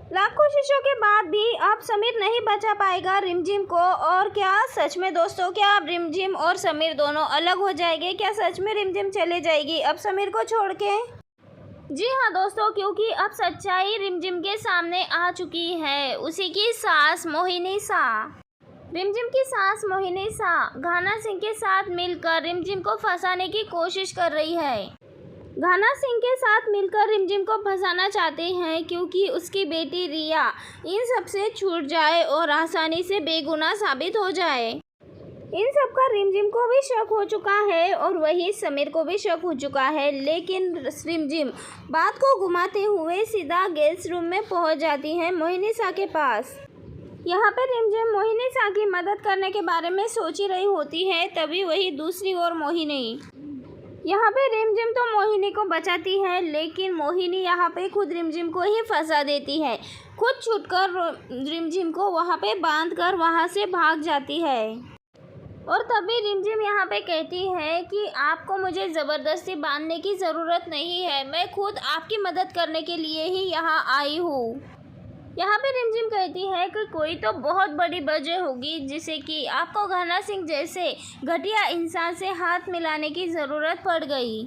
लाख कोशिशों के बाद भी अब समीर नहीं बचा पाएगा रिमझिम को। और क्या सच में दोस्तों, क्या अब रिमझिम और समीर दोनों अलग हो जाएंगे? क्या सच में रिमझिम चले जाएगी अब समीर को छोड़ के? जी हाँ दोस्तों, क्योंकि अब सच्चाई रिमझिम के सामने आ चुकी है। उसी की सास मोहिनी शाह, रिमझिम की सास मोहिनी शाह घाना सिंह के साथ मिलकर रिमझिम को फंसाने की कोशिश कर रही है। घाना सिंह के साथ मिलकर रिमझिम को फंसाना चाहते हैं क्योंकि उसकी बेटी रिया इन सब से छूट जाए और आसानी से बेगुनाह साबित हो जाए। इन सब का रिमझिम को भी शक हो चुका है और वही समीर को भी शक हो चुका है। लेकिन रिमझिम बात को घुमाते हुए सीधा गेस्ट रूम में पहुंच जाती है मोहिनी शाह के पास। यहाँ पे रिमझिम मोहिनी शाह की मदद करने के बारे में सोच ही रही होती है, तभी वही दूसरी ओर मोहिनी, यहाँ पे रिमझिम तो मोहिनी को बचाती है, लेकिन मोहिनी यहाँ पे खुद रिमझिम को ही फंसा देती है। खुद छूटकर रिमझिम को वहाँ पे बांधकर वहाँ से भाग जाती है। और तभी रिमझिम यहाँ पे कहती है कि आपको मुझे ज़बरदस्ती बांधने की ज़रूरत नहीं है, मैं खुद आपकी मदद करने के लिए ही यहाँ आई हूँ। यहाँ पे रिमझिम कहती है कि कोई तो बहुत बड़ी वजह होगी जिसे कि आपको घाना सिंह जैसे घटिया इंसान से हाथ मिलाने की ज़रूरत पड़ गई।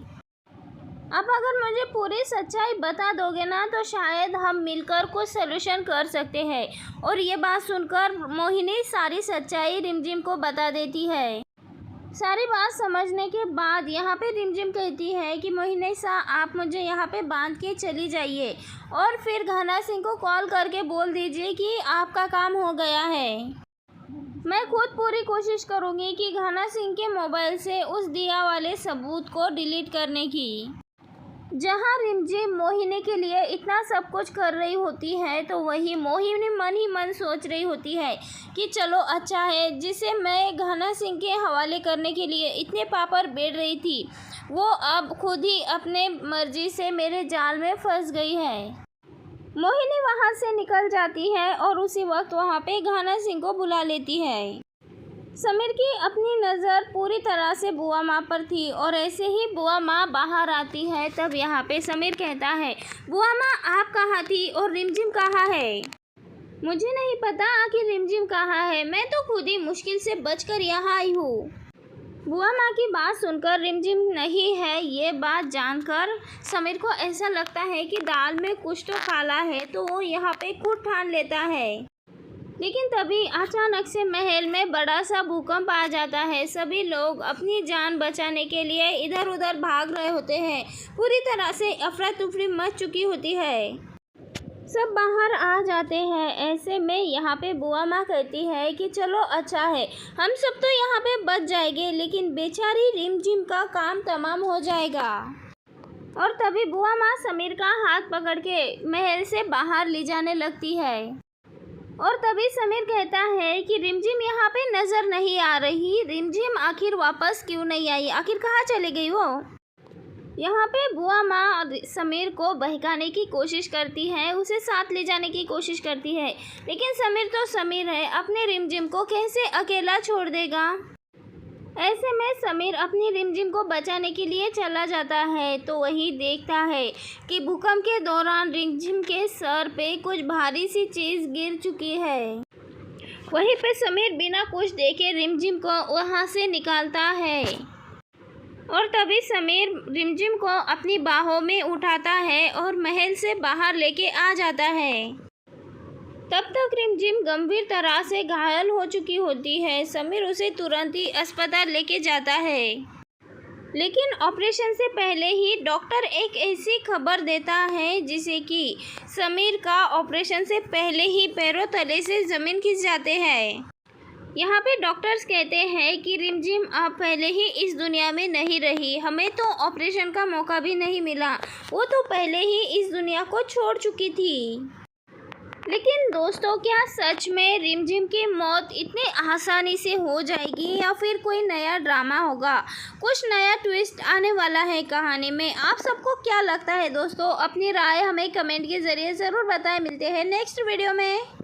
अब अगर मुझे पूरी सच्चाई बता दोगे ना तो शायद हम मिलकर कुछ सलूशन कर सकते हैं। और ये बात सुनकर मोहिनी सारी सच्चाई रिमझिम को बता देती है। सारी बात समझने के बाद यहाँ पे रिमझिम कहती है कि मोहिनी शाह आप मुझे यहाँ पे बांध के चली जाइए और फिर घाना सिंह को कॉल करके बोल दीजिए कि आपका काम हो गया है। मैं खुद पूरी कोशिश करूँगी कि घाना सिंह के मोबाइल से उस दिया वाले सबूत को डिलीट करने की। जहाँ रिमझिम मोहिनी के लिए इतना सब कुछ कर रही होती है तो वही मोहिनी मन ही मन सोच रही होती है कि चलो अच्छा है, जिसे मैं घाना सिंह के हवाले करने के लिए इतने पापड़ बेड़ रही थी वो अब खुद ही अपने मर्जी से मेरे जाल में फंस गई है। मोहिनी वहाँ से निकल जाती है और उसी वक्त वहाँ पे घाना सिंह को बुला लेती है। समीर की अपनी नज़र पूरी तरह से बुआ माँ पर थी और ऐसे ही बुआ माँ बाहर आती है तब यहाँ पे समीर कहता है, बुआ माँ आप कहाँ थी और रिमझिम कहाँ है? मुझे नहीं पता कि रिमझिम कहाँ है, मैं तो खुद ही मुश्किल से बचकर यहाँ आई हूँ। बुआ माँ की बात सुनकर रिमझिम नहीं है ये बात जानकर समीर को ऐसा लगता है कि दाल में कुछ तो काला है, तो वो यहाँ पे खुद ठान लेता है। लेकिन तभी अचानक से महल में बड़ा सा भूकंप आ जाता है। सभी लोग अपनी जान बचाने के लिए इधर उधर भाग रहे होते हैं। पूरी तरह से अफरा तफरी मच चुकी होती है। सब बाहर आ जाते हैं। ऐसे में यहाँ पे बुआ माँ कहती है कि चलो अच्छा है, हम सब तो यहाँ पे बच जाएंगे, लेकिन बेचारी रिमझिम का काम तमाम हो जाएगा। और तभी बुआ माँ समीर का हाथ पकड़ के महल से बाहर ले जाने लगती है। और तभी समीर कहता है कि रिमझिम यहाँ पे नज़र नहीं आ रही, रिमझिम आखिर वापस क्यों नहीं आई, आखिर कहाँ चली गई वो? यहाँ पे बुआ माँ समीर को बहकाने की कोशिश करती है, उसे साथ ले जाने की कोशिश करती है, लेकिन समीर तो समीर है, अपने रिमझिम को कैसे अकेला छोड़ देगा। ऐसे में समीर अपनी रिमझिम को बचाने के लिए चला जाता है तो वही देखता है कि भूकंप के दौरान रिमझिम के सर पे कुछ भारी सी चीज़ गिर चुकी है। वहीं पे समीर बिना कुछ देखे रिमझिम को वहाँ से निकालता है और तभी समीर रिमझिम को अपनी बाहों में उठाता है और महल से बाहर लेके आ जाता है। तब तक रिमझिम गंभीर तरह से घायल हो चुकी होती है। समीर उसे तुरंत ही अस्पताल लेके जाता है, लेकिन ऑपरेशन से पहले ही डॉक्टर एक ऐसी खबर देता है जिसे कि समीर का ऑपरेशन से पहले ही पैरों तले से ज़मीन खिंच जाते हैं। यहाँ पे डॉक्टर्स कहते हैं कि रिमझिम अब पहले ही इस दुनिया में नहीं रही, हमें तो ऑपरेशन का मौका भी नहीं मिला, वो तो पहले ही इस दुनिया को छोड़ चुकी थी। लेकिन दोस्तों, क्या सच में रिमझिम की मौत इतनी आसानी से हो जाएगी या फिर कोई नया ड्रामा होगा, कुछ नया ट्विस्ट आने वाला है कहानी में? आप सबको क्या लगता है दोस्तों? अपनी राय हमें कमेंट के ज़रिए ज़रूर बताएं। मिलते हैं नेक्स्ट वीडियो में।